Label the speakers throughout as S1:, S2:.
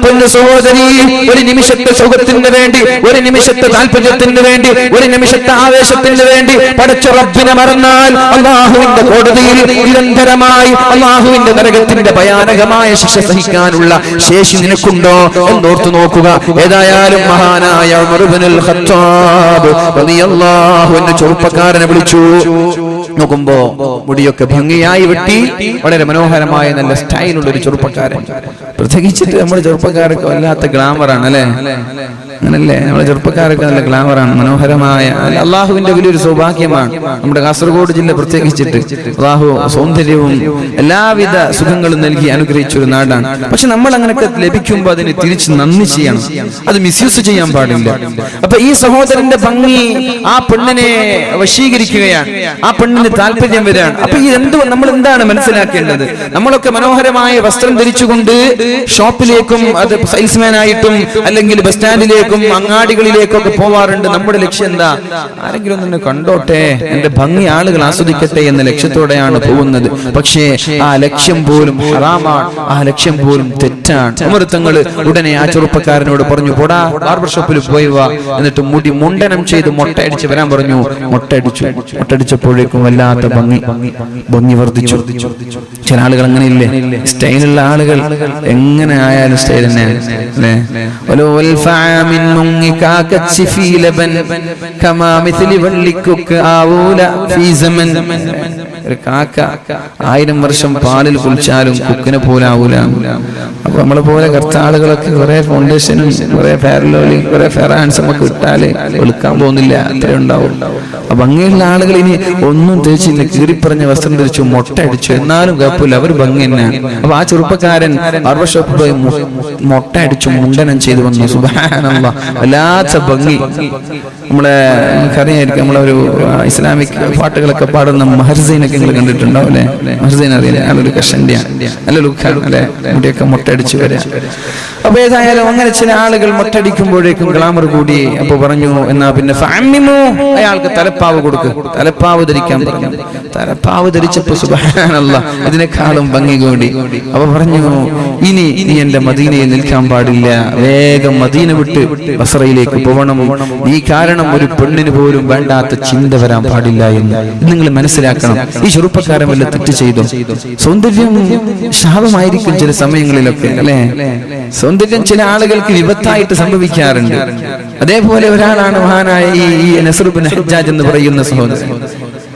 S1: പൊന്നു സഹോദരി, ഒരു നിമിഷത്തെ സുഖത്തിന് വേണ്ടി, ഒരു നിമിഷത്തെ താല്പര്യത്തിന് വേണ്ടി, ഒരു നിമിഷത്തെ ആവേശത്തിന് വേണ്ടി പടച്ച റബ്ബിനെ മറന്നാൽ അല്ലാഹുവിന്റെ കോടതിയിൽ നിരന്തരമായി അല്ലാഹുവിന്റെ നരകത്തിന്റെ ഭയാനകമായ ശിക്ഷ സഹിക്കാനുള്ള ശേഷി നിനക്കുണ്ടോ എന്നോർത്തു നോക്കുക. ഏതായാലും മഹാനായ ഉമർ ഇബ്നുൽ ഖത്താബ് റളിയല്ലാഹു അൻഹു ചെറുപ്പക്കാരനെ വിളിച്ചു. നോക്കുമ്പോ മുടിയൊക്കെ ഭംഗിയായി വെട്ടി വളരെ മനോഹരമായ നല്ല സ്റ്റൈലുള്ള ഒരു ചെറുപ്പക്കാരൻ. പ്രത്യേകിച്ചിട്ട് നമ്മുടെ ചെറുപ്പക്കാരൊക്കെ വല്ലാത്ത ഗ്ലാമറാണ് അല്ലെ, അങ്ങനല്ലേ? നമ്മുടെ ചെറുപ്പക്കാരൊക്കെ നല്ല ഗ്ലാമറാണ്, മനോഹരമായ. അള്ളാഹുവിന്റെ വലിയൊരു സൗഭാഗ്യമാണ് നമ്മുടെ കാസർഗോഡ് ജില്ല പ്രത്യേകിച്ചിട്ട്. അള്ളാഹു സൗന്ദര്യവും എല്ലാവിധ സുഖങ്ങളും നൽകി അനുഗ്രഹിച്ചൊരു നാടാണ്. പക്ഷെ നമ്മൾ അങ്ങനെയൊക്കെ ലഭിക്കുമ്പോൾ അതിന് തിരിച്ച് നന്ദി ചെയ്യണം, അത് മിസ്യൂസ് ചെയ്യാൻ പാടില്ല. അപ്പൊ ഈ സഹോദരന്റെ ഭംഗി ആ പെണ്ണിനെ വശീകരിക്കുകയാണ്, ആ പെണ്ണിന് താല്പര്യം വരികയാണ്. അപ്പൊ ഈ നമ്മൾ എന്താണ് മനസ്സിലാക്കേണ്ടത്? നമ്മളൊക്കെ മനോഹരമായ വസ്ത്രം ധരിച്ചുകൊണ്ട് ഷോപ്പിലേക്കും അത് സെയിൽസ്മാൻ ആയിട്ടും അല്ലെങ്കിൽ ബസ് സ്റ്റാൻഡിലേക്കും അങ്ങാടികളിലേക്കൊക്കെ പോവാറുണ്ട്. നമ്മുടെ ലക്ഷ്യം എന്താ? ആരെങ്കിലും ഒന്ന് കണ്ടോട്ടെ, എന്റെ ഭംഗി ആളുകൾ ആസ്വദിക്കട്ടെ എന്ന ലക്ഷ്യത്തോടെയാണ് പോകുന്നത്. പക്ഷേ ആ ലക്ഷ്യം പോലും ഹറാമാണ്, ആ ലക്ഷ്യം പോലും തെറ്റാണ്. ഉമർ തങ്ങൾ ഉടനെ ആ ചെറുപ്പക്കാരനോട് പറഞ്ഞു, പോടാ ബാർബർ ഷോപ്പിൽ പോയി വാ, എന്നിട്ട് മുടി മുണ്ടനം ചെയ്ത് മൊട്ടയടിച്ച് വരാൻ പറഞ്ഞു. മൊട്ടടിച്ചപ്പോഴേക്കും വല്ലാത്ത ഭംഗി വർദ്ധിച്ചു. ചില ആളുകൾ അങ്ങനെയില്ലേ, സ്റ്റൈലുള്ള ആളുകൾ എങ്ങനെ ആയാലും സ്റ്റൈൽ തന്നെയാണ് അല്ലേ? ഒരു കാക്ക 1000 വർഷം പാലിൽ കുളിച്ചാലും കുക്കിനെ പോലെ ആവൂല. അപ്പൊ നമ്മളെ പോലെ കുറച്ച് ആളുകളൊക്കെ കുറെ ഫൗണ്ടേഷനും കുറെ ഫെയർലോലും കുറെ ഫെയർ ഹാൻഡ്സും ഒക്കെ ഇട്ടാല് വെളുക്കാൻ പോകുന്നില്ല, അത്രേ ഉണ്ടാവും. അപ്പൊ ഭംഗിയുള്ള ആളുകൾ ഇനി ഒന്നും തേച്ചില്ല, കീറിപ്പറഞ്ഞ വസ്ത്രം ധരിച്ചു, മൊട്ട അടിച്ചു, എന്നാലും കുഴപ്പമില്ല, അവർ ഭംഗി തന്നെയാണ്. അപ്പൊ ആ ചെറുപ്പക്കാരൻ ബാർബർ ഷോപ്പിൽ പോയി മൊട്ട അടിച്ചു മുണ്ടനം ചെയ്തു വന്നു. സുബ്ഹാനല്ലാഹ്, വല്ലാത്ത ഭംഗി. നമ്മളെ നമുക്കറിയായിരിക്കും, നമ്മളൊരു ഇസ്ലാമിക് പാട്ടുകളൊക്കെ പാടുന്ന മഹർസൈനൊക്കെ നിങ്ങൾ കണ്ടിട്ടുണ്ടാവും അല്ലെ? മഹർസൈൻ അറിയില്ലേ? നല്ലൊരു കഷണ്ടിയാണ്, നല്ല ലുക്കാണ് അല്ലെ? മുടിയൊക്കെ മൊട്ടടിച്ചു വരാം. അപ്പൊ ഏതായാലും അങ്ങനെ ചില ആളുകൾ മൊട്ടടിക്കുമ്പോഴേക്കും ഗ്ലാമർ കൂടി. അപ്പൊ പറഞ്ഞു, എന്നാ പിന്നെ അയാൾക്ക് തലപ്പാവ് കൊടുക്ക്, തലപ്പാവ് ധരിക്കാൻ പറഞ്ഞു. തലപ്പാവ് ധരിച്ചപ്പോ സുബ്ഹാനല്ലാഹ് ഇതിനേക്കാളും ഭംഗി കൂടി. അപ്പൊ പറഞ്ഞു, ഇനി നീ എന്റെ മദീനയിൽ നിൽക്കാൻ പാടില്ല, വേഗം മദീന വിട്ട് ബസറയിലേക്ക് പോകണം. നീ കാരണം ഒരു പെണ്ണിന് പോലും വേണ്ടാത്ത ചിന്ത വരാൻ പാടില്ല എന്ന് നിങ്ങൾ മനസ്സിലാക്കണം. ഈ ചെറുപ്പക്കാരൻ വല്ല തെറ്റ് ചെയ്തു? സൗന്ദര്യം ശാപമായിരിക്കും ചില സമയങ്ങളിലൊക്കെ അല്ലെ? സൗന്ദര്യം ചില ആളുകൾക്ക് വിപത്തായിട്ട് സംഭവിക്കാറുണ്ട്. അതേപോലെ ഒരാളാണ് മഹാനായ ഈ നസ്ർ ഇബ്നു ഹജ്ജാജ് എന്ന് പറയുന്ന സഹോദരൻ.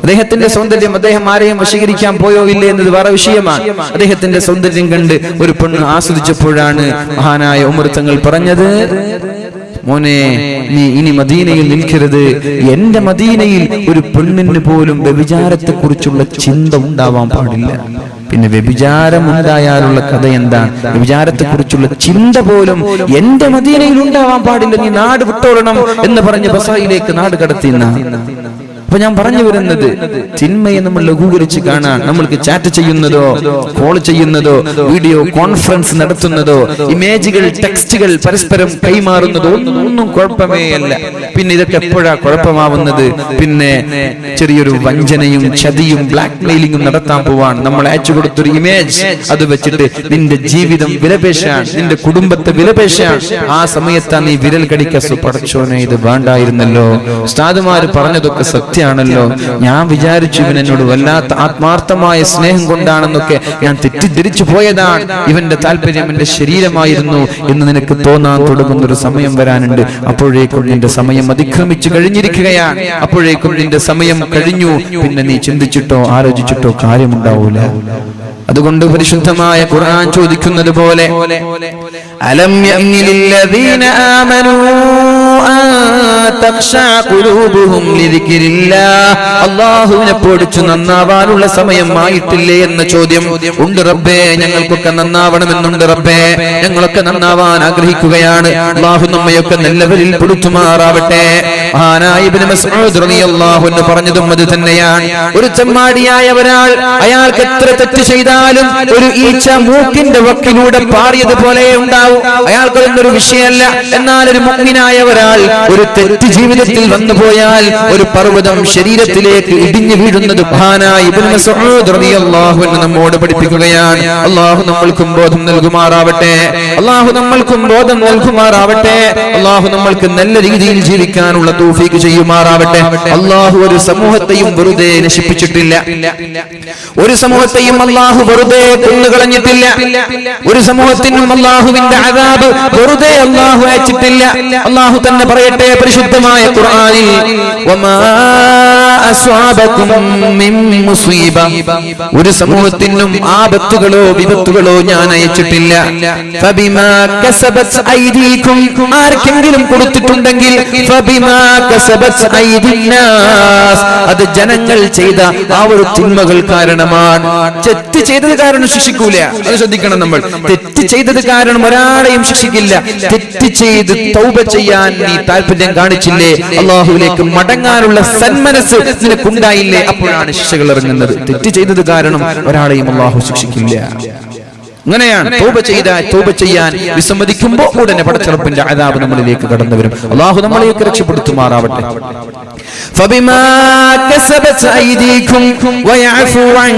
S1: അദ്ദേഹത്തിന്റെ സൗന്ദര്യം, അദ്ദേഹം ആരെയും വശീകരിക്കാൻ പോയോ ഇല്ലേ എന്നത് വേറെ വിഷയമാണ്. അദ്ദേഹത്തിന്റെ സൗന്ദര്യം കണ്ട് ഒരു പെണ്ണ് ആസ്വദിച്ചപ്പോഴാണ് മഹാനായ ഉമർ തങ്ങൾ പറഞ്ഞത്, മോനെ, നീ ഇനി മദീനയിൽ നിൽക്കരുത്. എന്റെ മദീനയിൽ ഒരു പെണ്ണിന് പോലും വ്യഭിചാരത്തെ കുറിച്ചുള്ള ചിന്ത ഉണ്ടാവാൻ പാടില്ല. പിന്നെ വ്യഭിചാരം ഉണ്ടായാലുള്ള കഥ എന്താണ്? വ്യഭിചാരത്തെ കുറിച്ചുള്ള ചിന്ത പോലും എന്റെ മദീനയിൽ ഉണ്ടാവാൻ പാടില്ല, നീ നാട് വിട്ടോളണം എന്ന് പറഞ്ഞ് ബസറയിലേക്ക് നാട് കടത്തിയെന്ന. അപ്പൊ ഞാൻ പറഞ്ഞു വരുന്നത്, തിന്മയെ നമ്മൾ ലഘൂകരിച്ച് കാണാൻ, നമ്മൾക്ക് ചാറ്റ് ചെയ്യുന്നതോ കോൾ ചെയ്യുന്നതോ വീഡിയോ കോൺഫറൻസ് നടത്തുന്നതോ ഇമേജുകൾ ടെക്സ്റ്റുകൾ പരസ്പരം കൈമാറുന്നതോ ഒന്നും കുഴപ്പമേ അല്ല. പിന്നെ ഇതൊക്കെ എപ്പോഴാ കുഴപ്പമാവുന്നത്? പിന്നെ ചെറിയൊരു വഞ്ചനയും ചതിയും ബ്ലാക്ക് മെയിലിംഗും നടത്താൻ പോവാൻ നമ്മൾ അയച്ചു കൊടുത്തൊരു ഇമേജ്, അത് വെച്ചിട്ട് നിന്റെ ജീവിതം വിലപേശാൻ, നിന്റെ കുടുംബത്തെ വിലപേശാൻ ആ സമയത്താ നീ വിരൽ കടിക്കസു. പടച്ചോനെ, ഇത് വേണ്ടായിരുന്നല്ലോ. ഉസ്താദുമാര് പറഞ്ഞതൊക്കെ സത്യം ാണല്ലോ. ഞാൻ വിചാരിച്ചു ഇവൻ എന്നോട് വല്ലാത്ത ആത്മാർത്ഥമായ സ്നേഹം കൊണ്ടാണെന്നൊക്കെ ഞാൻ തെറ്റിദ്ധരിച്ചു പോയതാണ്. ഇവന്റെ താല്പര്യം എന്റെ ശരീരമായിരുന്നു എന്ന് നിനക്ക് തോന്നാൻ തുടങ്ങുന്ന ഒരു സമയം വരാനുണ്ട്. അപ്പോഴേക്കും നിന്റെ സമയം അതിക്രമിച്ചു കഴിഞ്ഞിരിക്കുകയാണ്. അപ്പോഴേക്കും നിന്റെ സമയം കഴിഞ്ഞു. പിന്നെ നീ ചിന്തിച്ചിട്ടോ ആലോചിച്ചിട്ടോ കാര്യമുണ്ടാവൂല. അതുകൊണ്ട് പരിശുദ്ധമായ ഖുർആൻ ചോദിക്കുന്നത് പോലെ, അലം യഅ്നിലില്ലദീന ആമനൂ അല്ലാഹുവിനെ പേടിച്ചു നന്നാവാനുള്ള സമയമായിട്ടില്ലേ എന്ന ചോദ്യം ഉണ്ട്. റബ്ബേ, ഞങ്ങൾക്കൊക്കെ നന്നാവണമെന്നുണ്ട്. റബ്ബേ, ഞങ്ങളൊക്കെ നന്നാവാൻ ആഗ്രഹിക്കുകയാണ്. അല്ലാഹു നമ്മയൊക്കെ നല്ലവരിൽ പെടുത്തുമാറാവട്ടെ. മഹാനായ ഇബ്നു മസ്ഊദ് റളിയല്ലാഹു അൻഹു പറഞ്ഞതും അത് തന്നെയാണ്. ഒരു ചെമ്മാടിയായ ഒരാൾ, അയാൾക്ക് എത്ര തെറ്റ് ചെയ്താലും ഒരു ഈച്ച മൂക്കിന്റെ വക്കിലൂടെ പാറിയതുപോലെ ഉണ്ടാവും. അയാൾക്കൊന്നും ഒരു വിഷയമല്ല. എന്നാൽ ഒരു മുഅ്മിനായ ഒരാൾ ഒരാൾ ഒരു തെറ്റ് ജീവിതത്തിൽ വന്നു പോയാൽ ഒരു പർവ്വതം ശരീരത്തിലേക്ക് ഇടിഞ്ഞു വീഴുന്നത് മഹാനായ ഇബ്നു മസ്ഊദ് റളിയല്ലാഹു അൻഹു നമ്മോട് പഠിപ്പിക്കുകയാണ്. അല്ലാഹു നമ്മൾക്കും ബോധം നൽകുമാറാവട്ടെ. അല്ലാഹു നമ്മൾക്കും ബോധം നൽകുമാറാവട്ടെ. അല്ലാഹു നമ്മൾക്ക് നല്ല രീതിയിൽ ജീവിക്കാനുള്ള തൗഫീഖ് ചെയ്യുമാറാവട്ടെ. അല്ലാഹു ഒരു സമൂഹത്തെയും വെറുതെ നശിപ്പിച്ചിട്ടില്ല. ഒരു സമൂഹത്തെയും അല്ലാഹു വെറുതെ കൊന്നുകളഞ്ഞിട്ടില്ല. ഒരു സമൂഹത്തിനും അല്ലാഹുവിന്റെ അദാബ് വെറുതെ അല്ലാഹു അയച്ചിട്ടില്ല. അല്ലാഹു തന്നെ പറയട്ടെ പരിശുദ്ധമായ ഖുർആനിൽ, വമാ അസ്വാബകും മിൻ മുസീബ, ഒരു സമൂഹത്തിനും ആപത്തുകളോ വിപത്തുകളോ ഞാൻ അയച്ചിട്ടില്ല. ഫബിമാ കസബത് ഐദീകും, ആർക്കെങ്കിലും കൊടുത്തിട്ടുണ്ടെങ്കിൽ ഫബിമാ കസബത് ഐദിന്നാസ്, അത് ജനങ്ങൾ ചെയ്ത ആ ഒരു തിന്മകൾ കാരണമാണ്. തെറ്റ് ചെയ്തത് കാരണം ശിക്ഷിക്കൂല, അത് ശ്രദ്ധിക്കണം നമ്മൾ. തെറ്റ് ചെയ്തത് കാരണം ഒരാളെയും ശിക്ഷിക്കില്ല. തെറ്റ് ചെയ്ത് തൗബ ചെയ്യാൻ നീ താല്പര്യം കാണിച്ചില്ലേ, അല്ലാഹുവിലേക്ക് മടങ്ങാനുള്ള സന്മനസ് നിനക്കുണ്ടായില്ലേ, അപ്പോഴാണ് ശിക്ഷകൾ ഇറങ്ങുന്നത്. തെറ്റ് ചെയ്തത് കാരണം ഒരാളെയും അല്ലാഹു ശിക്ഷിക്കില്ല. അങ്ങനെയാണ് തൗബ ചെയ്യാൻ വിസമ്മതിക്കുമ്പോൾ ഉടനെ പടച്ചറപ്പിന്റെ അദാബ് നമ്മളിലേക്ക് കടന്നു വരും. അല്ലാഹു നമ്മളെയൊക്കെ രക്ഷപ്പെടുത്തുമാറാവട്ടെ. فبما كسبت أيديكم ويعفو عن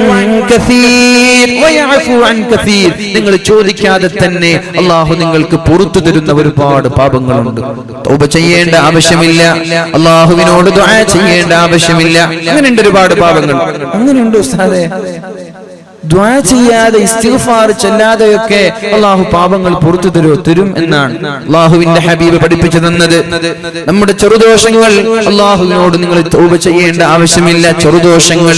S1: كثير, നിങ്ങൾ ചോദിക്കാതെ തന്നെ അല്ലാഹു നിങ്ങൾക്ക് പുറത്തു തരുന്ന ഒരുപാട് പാപങ്ങളുണ്ട്. തൗബ ചെയ്യേണ്ട ആവശ്യമില്ല, അല്ലാഹുവിനോട് ദുആ ചെയ്യേണ്ട ആവശ്യമില്ല. അങ്ങനെയുണ്ട് ഒരുപാട് പാപങ്ങൾ. അങ്ങനെയുണ്ട് ഉസ്താദേ, ദുആ ചെയ്യാതെ ഇസ്തിഗ്ഫാർ ചെല്ലാതെയൊക്കെ അല്ലാഹു പാപങ്ങൾ പുറത്തു തരും എന്നാണ് അല്ലാഹുവിന്റെ ഹബീബ് പഠിപ്പിച്ചു തന്നത്. നമ്മുടെ ചെറുദോഷങ്ങൾ അല്ലാഹുവിനോട് നിങ്ങൾ തൗബ ചെയ്യേണ്ട ആവശ്യമില്ല. ചെറുദോഷങ്ങൾ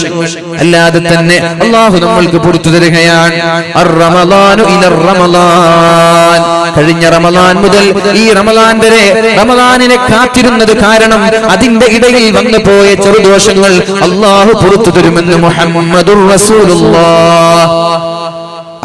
S1: അല്ലാതെ തന്നെ അല്ലാഹു നമ്മൾക്ക് പുറത്തു തരികയാണ്. അർ-റമളാനു ഇലർ റമളാൻ, കഴിഞ്ഞ റമളാൻ മുതൽ ഈ റമളാൻ വരെ റമളാനിനെ കാത്തിരുന്നത് കാരണം അതിന്റെ ഇടയിൽ വന്നു പോയ ചെറുദോഷങ്ങൾ അല്ലാഹു പുറത്തു തരുമെന്ന് മുഹമ്മദുർ റസൂലുള്ളാഹ്.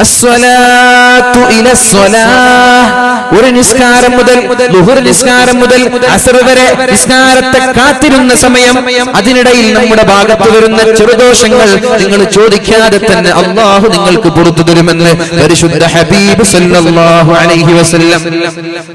S1: അസ്സലാത്തു ഇലസ്സലാഹ്, ഒരു നിസ്കാരം മുതൽ ളുഹർ നിസ്കാരം മുതൽ അസ്ർ വരെ നിസ്കാരത്തെ കാത്തിരുന്ന സമയം, അതിനിടയിൽ നമ്മുടെ ഭാഗത്ത് വരുന്ന ചെറുദോഷങ്ങൾ നിങ്ങൾ ചോദിക്കാതെ തന്നെ അല്ലാഹു നിങ്ങൾക്ക് പുറത്തു തരുമെന്ന് പരിശുദ്ധ ഹബീബ് സല്ലല്ലാഹു അലൈഹി വസല്ലം.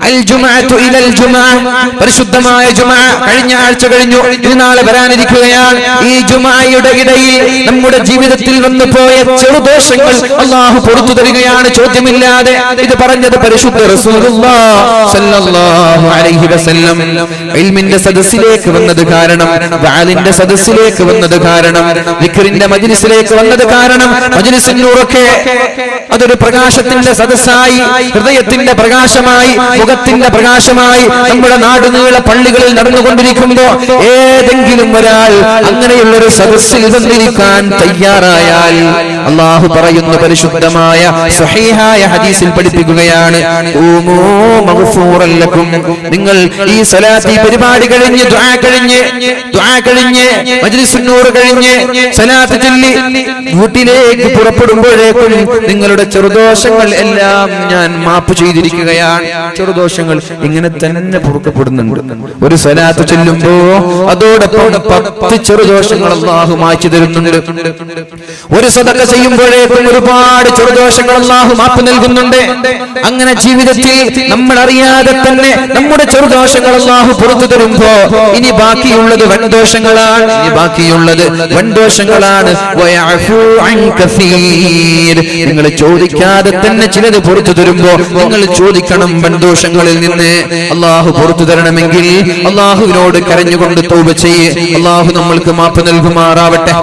S1: അൽ ജുമഅതു ഇലൽ ജുമഅ, പരിശുദ്ധമായ ജുമഅ കഴിഞ്ഞ ആഴ്ച കഴിഞ്ഞു, ഇനി നാളെ വരാനിരിക്കുകയാണ്. ഈ ജുമഅയുടെ ഇടയിൽ നമ്മുടെ ജീവിതത്തിൽ വന്നു പോയ ചെറുദോഷങ്ങൾ അല്ലാഹു പുറത്തു തരികയാണ്, ചോദ്യമില്ലാതെ. ഇത് പറഞ്ഞത് പരിശുദ്ധ റസൂലുള്ളാഹി സ്വല്ലല്ലാഹു അലൈഹി വസല്ലം. ഇൽമിന്റെ സദസ്സിലേക്ക് വന്നത് കാരണം, വഅലിന്റെ സദസ്സിലേക്ക് വന്നത് കാരണം, ദിക്റിന്റെ മജ്ലിസിലേക്ക് വന്നത് കാരണം, മജ്ലിസുൻ നൂറൊക്കെ അതൊരു പ്രകാശത്തിന്റെ സദസ്സായി, ഹൃദയത്തിന്റെ പ്രകാശമായി, മുഖത്തിന്റെ പ്രകാശമായി നമ്മുടെ നാടുനീള പള്ളികളിൽ നടന്നുകൊണ്ടിരിക്കുമ്പോൾ ഏതെങ്കിലും ഒരാൾ അങ്ങനെയുള്ള ഒരു സദസ്സിൽ വന്നിരിക്കാൻ തയ്യാറായാൽ അല്ലാഹു പറയുന്ന പരിശുദ്ധമായ സ്വഹീഹായ ഹദീസിൽ പഠിപ്പിക്കുകയാണ്, ഊമൂ മഗ്ഫൂറൻ ലക്കും, നിങ്ങൾ ഈ സലാത്ത് ഈ പരിപാടി കഴിഞ്ഞ് ദുആ കഴിഞ്ഞ് മജ്ലിസുൻ നൂർ കഴിഞ്ഞ് സലാത്ത് ചൊല്ലി വീട്ടിലേക്ക് പുറപ്പെടുമ്പോഴേക്കും നിങ്ങളുടെ ചെറുദോഷങ്ങൾ എല്ലാം ഞാൻ മാപ്പ് ചെയ്തിരിക്കുകയാണ്. ചെറുദോഷങ്ങൾ ഇങ്ങനെ തന്നെ പൊറുക്കപ്പെടുന്നുണ്ട്. ഒരു സലാത്ത് ചൊല്ലുമ്പോ അതോടൊപ്പം 10 ചെറുദോഷങ്ങൾ അല്ലാഹു മായ്ച്ചു തരുന്നുണ്ട്. ഒരു സദഖ ചെയ്യുമ്പോഴേക്കും ഒരുപാട് ചെറുദോഷങ്ങൾ അല്ലാഹു മാപ്പ് നൽകുന്നുണ്ട്. അങ്ങനെ ജീവിതത്തിൽ നമ്മൾ അറിയാതെ തന്നെ നമ്മുടെ ചെറുദോഷങ്ങൾ അല്ലാഹു പുറത്തു തരുമ്പോ ഇനി ബാക്കിയുള്ളത് വൻദോഷങ്ങളാണ്. വയഅഫു അൻ കസീർ, നിങ്ങൾ ചോദിക്കാതെ തന്നെ ചിലത് പുറത്തു തരുമ്പോ നിങ്ങൾ ചോദിക്കണം വൻദോഷങ്ങളിൽ നിന്ന്. അല്ലാഹു പുറത്തു തരണമെങ്കിൽ അല്ലാഹുവിനോട് കരഞ്ഞുകൊണ്ട് തൗബ ചെയ്യ്. അല്ലാഹു നമ്മൾക്ക് മാപ്പ് നൽകുമാറാവട്ടെ.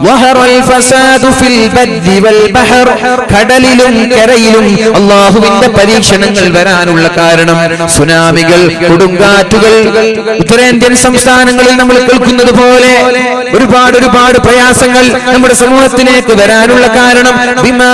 S1: വഹറൽ ഫസാദു ഫിൽ ബദ്ദി വൽ ബഹർ, കടലിലും കരയിലും അല്ലാഹുവിന്റെ പരീക്ഷണങ്ങൾ വരാനുള്ള കാരണം സുനാമികൾ, കൊടുങ്കാറ്റുകൾ, ഉത്തരേന്ത്യൻ സംസ്ഥാനങ്ങളിൽ നമ്മൾ കേൾക്കുന്നത് പോലെ ഒരുപാട് പ്രയാസങ്ങൾ നമ്മുടെ സമൂഹത്തിലേക്ക് വരാനുള്ള കാരണം ബിമാ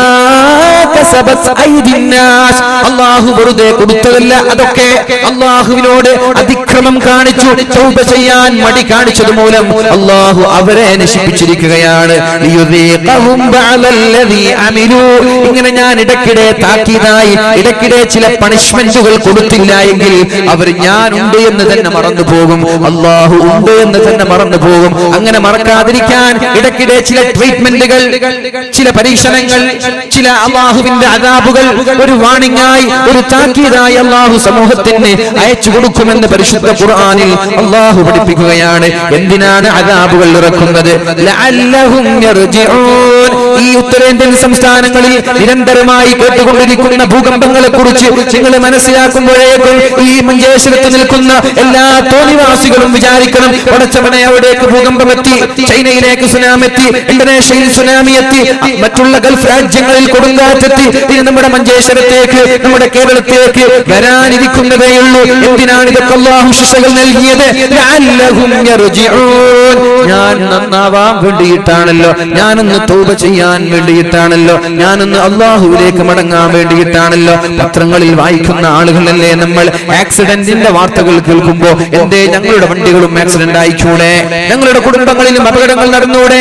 S1: കസബത് ഐദിന്നാസ്, അല്ലാഹു വെറുതെ കൊടുത്തതല്ല. അതൊക്കെ അല്ലാഹുവിനോട് അതിക്രമം കാണിച്ചു, തൗബ ചെയ്യാൻ മടി കാണിച്ചത് മൂലം അല്ലാഹു അവരെ നശിപ്പിച്ചിരിക്കുകയാണ്. ലിയുദീഖഹും ബഅദല്ലദീ അമിലൂ, ഇങ്ങനെ ഞാൻ ഇടയ്ക്കിടെ താക്കീതായി ഇടയ്ക്കിടെ ചില പണിഷ്മെന്റുകൾ കൊടുത്തില്ല എങ്കിൽ അവർ ഞാനുണ്ട് എന്ന് തന്നെ മറന്നു പോകും, അല്ലാഹു ഉണ്ട് എന്ന് തന്നെ മറന്നു പോകും. അങ്ങനെ മറക്കാതിരിക്കാൻ ഇടയ്ക്കിടെ ചില ട്രീറ്റ്മെന്റുകൾ, ചില പരീക്ഷണങ്ങൾ, ചില അള്ളാഹുവിന്റെ അദാബുകൾ ഒരു വാണിംഗായി, ഒരു താക്കീതായി അള്ളാഹു സമൂഹത്തിന് അയച്ചു കൊടുക്കുമെന്ന് പരിശുദ്ധ ഖുർആനിൽ അള്ളാഹു പഠിപ്പിക്കുകയാണ്. എന്തിനാണ് അദാബുകൾ ഇറക്കുന്നത്? ലഅല്ലഹും യർജിഊൻ. ഈ ഉത്തരേന്ത്യൻ സംസ്ഥാനങ്ങളിൽ നിരന്തരമായി കേട്ടുകൊണ്ടിരിക്കുന്ന ഭൂകമ്പങ്ങളെ കുറിച്ച് നിങ്ങൾ മനസ്സിലാക്കുമ്പോഴേക്കും ഈ മഞ്ചേശ്വരത്ത് നിൽക്കുന്ന എല്ലാ തോന്നിവാസികളും വിചാരിക്കണം, പടച്ചവനെ അവിടേക്ക് ഭൂകമ്പമെത്തി, ചൈനയിലേക്ക് സുനാമി എത്തി, ഇന്തോനേഷ്യയിൽ സുനാമി എത്തി, മറ്റുള്ള ഗൾഫ് രാജ്യങ്ങളിൽ കൊടുങ്കാറ്റെത്തി, ഇനി നമ്മുടെ മഞ്ചേശ്വരത്തേക്ക്, നമ്മുടെ കേരളത്തിലേക്ക് വരാനിരിക്കുന്നതേയുള്ളൂ. എന്തിനാണ് ഇതൊക്കെ അല്ലാഹു ശിക്ഷകൾ നൽകിയത്? ലഅല്ലഹും യർജിഊൻ. ഞാൻ നന്നാവാൻ വേണ്ടിയിട്ടാണല്ലോ, ഞാനൊന്ന് തൗബ ചെയ്യാൻ വേണ്ടിയിട്ടാണല്ലോ, ഞാനൊന്ന് അല്ലാഹുവിലേക്ക് മടങ്ങാൻ വേണ്ടിയിട്ടാണല്ലോ. പത്രങ്ങളിൽ വായിക്കുന്ന ആളുകളല്ലേ നമ്മൾ. ആക്സിഡന്റിന്റെ വാർത്തകൾ കേൾക്കുമ്പോ എന്തേ ഞങ്ങളുടെ വണ്ടികളും ആക്സിഡന്റ് ആയിക്കൂടെ, ഞങ്ങളുടെ കുടുംബങ്ങളിലും അപകടങ്ങൾ നടന്നൂടെ?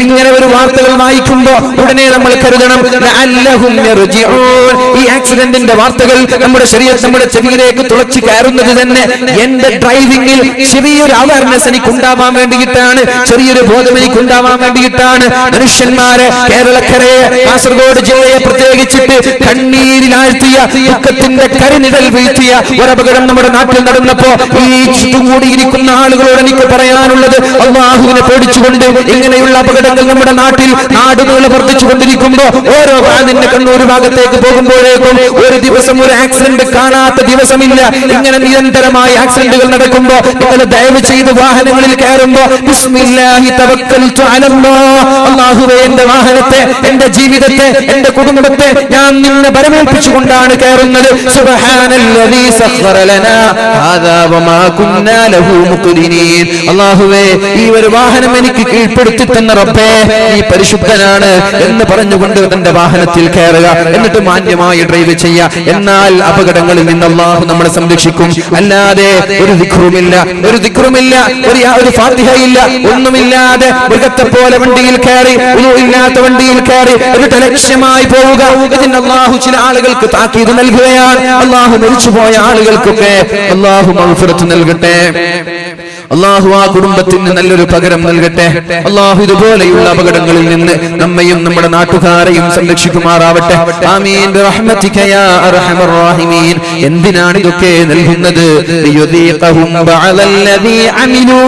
S1: ഇങ്ങനെ ഒരു വാർത്തകൾ വായിക്കുമ്പോ ഉടനെ നമ്മൾ കരുതണം ലഅല്ലഹും യർജിഊൻ. ഈ ആക്സിഡന്റിന്റെ വാർത്തകൾ നമ്മുടെ ശരീരം, നമ്മുടെ ചെവിയിലേക്ക് തുളച്ചു കയറുന്നത് തന്നെ എന്റെ ഡ്രൈവിംഗിൽ ചെറിയൊരു അവയർനെസ് എനിക്ക് ഉണ്ടാവാൻ വേണ്ടിയിട്ടാണ്, ചെറിയൊരു ബോധം എനിക്ക് ഉണ്ടാവാൻ വേണ്ടിയിട്ടാണ്. മനുഷ്യന്മാരെ, കേരളക്കരയെ, കാസർഗോഡ് ജില്ലയെ പ്രത്യേകിച്ചിട്ട് കണ്ണീരിലാഴ്ത്തിയ, ദുഃഖത്തിന്റെ കരിനിഴൽ വീഴ്ത്തിയ ഒരപകടം നമ്മുടെ നാട്ടിൽ നടന്നപ്പോ ഈ ചുറ്റുകൂടിയിരിക്കുന്ന ആളുകളോട് എനിക്ക് പറയാനുള്ളത്, അല്ലാഹുവിനെ പേടിച്ചുകൊണ്ട് ഇങ്ങനെയുള്ള അപകടങ്ങൾ നമ്മുടെ നാട്ടിൽ നാടുകളിൽ വർദ്ധിച്ചുകൊണ്ടിരിക്കുമ്പോ ഓരോ വാതിന്റെ കണ്ണൂർ ഭാഗത്തേക്ക് പോകുമ്പോഴേക്കും ഒരു ദിവസം ഒരു ആക്സിഡന്റ് കാണാത്ത ദിവസമില്ല. ഇങ്ങനെ നിരന്തരമായ ആക്സിഡന്റുകൾ നടക്കുമ്പോ നിങ്ങൾ ദയവ് ചെയ്ത് വാഹനങ്ങളിൽ കയറുമ്പോ ബിസ്മില്ലാഹി തവക്കൽതു അലല്ലാഹ്, അല്ലാഹുവേ എന്റെ വാഹനത്തെ, എന്റെ ജീവിതത്തെ, എന്റെ കുടുംബത്തെ ഞാൻ നിന്നെ ബരമേൽപ്പിച്ചുകൊണ്ടാണ് കയറുന്നത്. സുബ്ഹാനല്ലദീ സഖറ ലനാ ഹാദാ വമാ കുന്നാ ലഹു മുഖ്രിനീൻ. അല്ലാഹുവേ ഈ ഒരു വാഹനം എനിക്ക് കീഴ്പ്പെടുത്തി തന്ന റബ്ബേ, ഈ പരിശുദ്ധനാണ് എന്ന് പറഞ്ഞുകൊണ്ട് തന്റെ വാഹനത്തിൽ കയറുക, എന്നിട്ട് മാന്യമായി ഡ്രൈവ് ചെയ്യുക. എന്നാൽ അപകടങ്ങളിൽ നിന്ന് അല്ലാഹു നമ്മളെ സംരക്ഷിക്കും. അല്ലാതെ ഒരു ദിക്റുമില്ല, ഒരു ദിക്റുമില്ല, ഒരു ഫാത്തിഹയില്ല, ഒന്നുമില്ലാതെ മൃഗത്തെ പോലെ വണ്ടിയിൽ കയറി, ഇല്ലാത്ത വണ്ടിയിൽ കയറി എന്നിട്ട് ലക്ഷ്യമായി പോവുക. ഇതിന് അല്ലാഹു ചില ആളുകൾക്ക് താക്കീത് നൽകുകയാണ്. അല്ലാഹു മരിച്ചുപോയ ആളുകൾക്കൊക്കെ അല്ലാഹു മഗ്ഫിറത്ത് നൽകട്ടെ. അല്ലാഹു ആ കുടുംബത്തിന് നല്ലൊരു പകരം നൽകട്ടെ. അല്ലാഹു ഇതുപോലെയുള്ള അപകടങ്ങളിൽ നിന്ന് നമ്മയും നമ്മുടെ നാട്ടുകാരെയും സംരക്ഷിക്കുമാറാവട്ടെ. ആമീൻ ബിറഹ്മതിക യാ അർഹമർ റഹീമീൻ. എന്തിനാണ് ഇതൊക്കെ നൽകുന്നത്? ലിയുദീഖഹും ബഅദല്ലദീ അമിലൂ.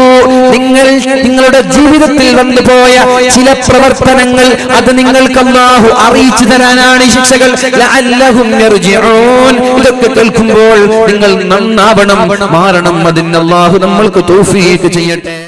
S1: നിങ്ങളുടെ ജീവിതത്തിൽ വന്നുപോയ ചില പ്രവർത്തനങ്ങൾ അത് നിങ്ങൾക്ക് അല്ലാഹു അറിയിച്ചു തരാനാണ് ഈ ശിക്ഷകൾ. ലഅല്ലഹും യർജിഊൻ. ഇതൊക്കെ കേൾക്കുമ്പോൾ നിങ്ങൾ നന്നാവണം, മാറണം. അതിന് അല്ലാഹു നമ്മൾക്ക് തൗഫീഖ് ചെയ്യട്ടെ.